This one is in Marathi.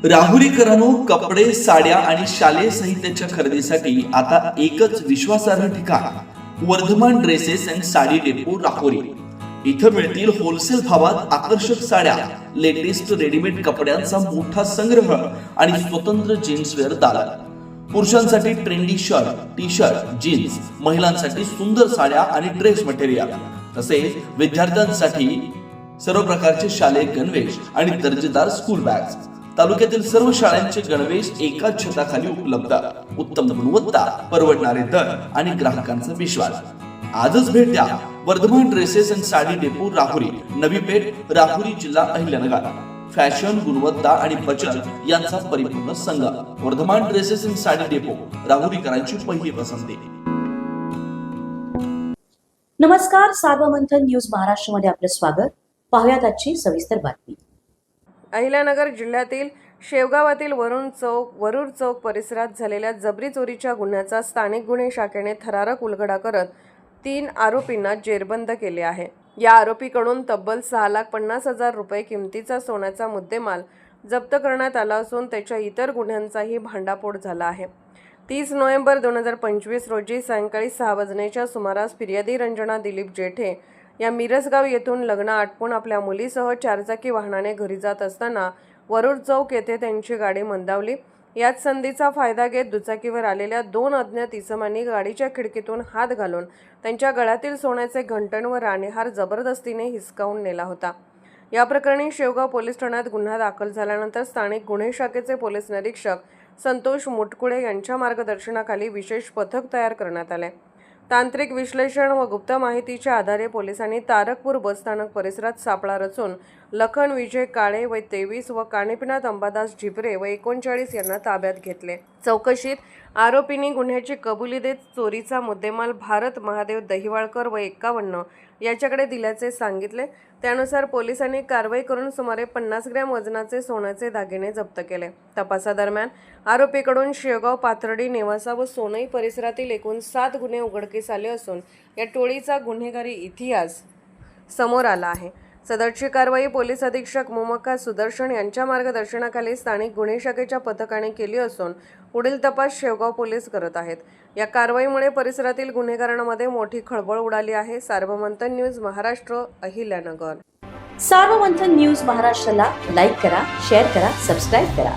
राहुरीकरांनो, कपडे, साड्या आणि शालेय साहित्याच्या खरेदीसाठी आता एकच विश्वासार्ह ठिकाण Vardhaman dresses and sari depot Rahuri. इथं मिळतील होलसेल भावात आकर्षक साड्या, लेटेस्ट रेडीमेड कपड्यांचा मोठा संग्रह आणि स्वतंत्र जीन्सवेअर दालन. पुरुषांसाठी trendy shirt, T shirt, jeans, महिलांसाठी सुंदर साड्या आणि ड्रेस मटेरियल, तसेच विद्यार्थ्यांसाठी सर्व प्रकारचे शालेय गणवेश आणि दर्जेदार स्कूल बॅग्स. तालुक्यातील सर्व शाळांचे गणवेश एकाच छताखाली उपलब्ध. उत्तम गुणवत्ता, परवडणारे दर आणि ग्राहकांचा विश्वास. आजच भेट द्या Vardhaman dresses and sari depot Rahuri, नवी पेठ, राहुरी, जिल्हा अहिल्यानगर. फॅशन, गुणवत्ता आणि बचत यांचा परिपूर्ण संगम. Vardhaman dresses and sari depot, राहुरीकरांची पहिली पसंती. नमस्कार, सार्वमंथन न्यूज महाराष्ट्रमध्ये आपलं स्वागत. पाहुयात आजची सविस्तर बातमी. अहिल्यानगर जिल्ह्यातील शेवगावातील वरुर चौक परिसरात झालेल्या जबरी चोरीच्या गुन्ह्याचा स्थानिक गुन्हे शाखेने थरारक उलगडा करत 3 आरोपींना जेरबंद केले आहे. या आरोपीकडून तब्बल 6,50,000 रुपये किमतीचा सोन्याचा मुद्देमाल जप्त करण्यात आला असून त्याच्या इतर गुन्ह्यांचाही भांडाफोड झाला आहे. 30 नोव्हेंबर 2025 रोजी सायंकाळी 6 वाजण्याच्या सुमारास फिर्यादी रंजना दिलीप जेठे या मिरजगाव येथून लग्न आटपून आपल्या मुलीसह 4 चाकी वाहनाने घरी जात असताना वरुड चौक येथे त्यांची गाडी मंदावली. याच संधीचा फायदा घेत दुचाकीवर आलेल्या 2 अज्ञात इसमांनी गाडीच्या खिडकीतून हात घालून त्यांच्या गळ्यातील सोन्याचे घंटण व राणेहार जबरदस्तीने हिसकावून नेला होता. या प्रकरणी शेवगाव पोलीस ठाण्यात गुन्हा दाखल झाल्यानंतर स्थानिक गुन्हे शाखेचे पोलीस निरीक्षक संतोष मुटकुळे यांच्या मार्गदर्शनाखाली विशेष पथक तयार करण्यात आले. तांत्रिक विश्लेषण व गुप्त माहितीच्या आधारे पोलिसांनी तारकपूर बसस्थानक परिसरात सापळा रचून लखन विजय काळे वय 23 व कानिपनाथ अंबादास झिपरे व 39 यांना ताब्यात घेतले. चौकशीत आरोपींनी गुन्ह्याची कबुली देत चोरीचा मुद्देमाल भारत महादेव दहिवाळकर व 51 याच्याकडे दिल्याचे सांगितले. त्यानुसार पोलिसांनी कारवाई करून सुमारे 50 ग्रॅम वजनाचे सोन्याचे दागिने जप्त केले. तपासादरम्यान आरोपीकडून शेवगाव, पाथर्डी, नेवासा व सोनई परिसरातील एकूण 7 गुन्हे उघडकीस आले असून या टोळीचा गुन्हेगारी इतिहास समोर आला आहे. सदरची कारवाई पोलीस अधीक्षक मोमक्का सुदर्शन यांच्या मार्गदर्शनाखाली स्थानिक गुन्हे शाखेच्या पथकाने केली असून पुढील तपास शेवगाव पोलीस करत आहेत. या कारवाईमुळे परिसरातील गुन्हेगारांमध्ये मोठी खळबळ उडाली आहे. सार्वमंथन न्यूज महाराष्ट्र, अहिल्यानगर. सार्वमंथन न्यूज महाराष्ट्राला लाईक करा, शेअर करा, सबस्क्राईब करा.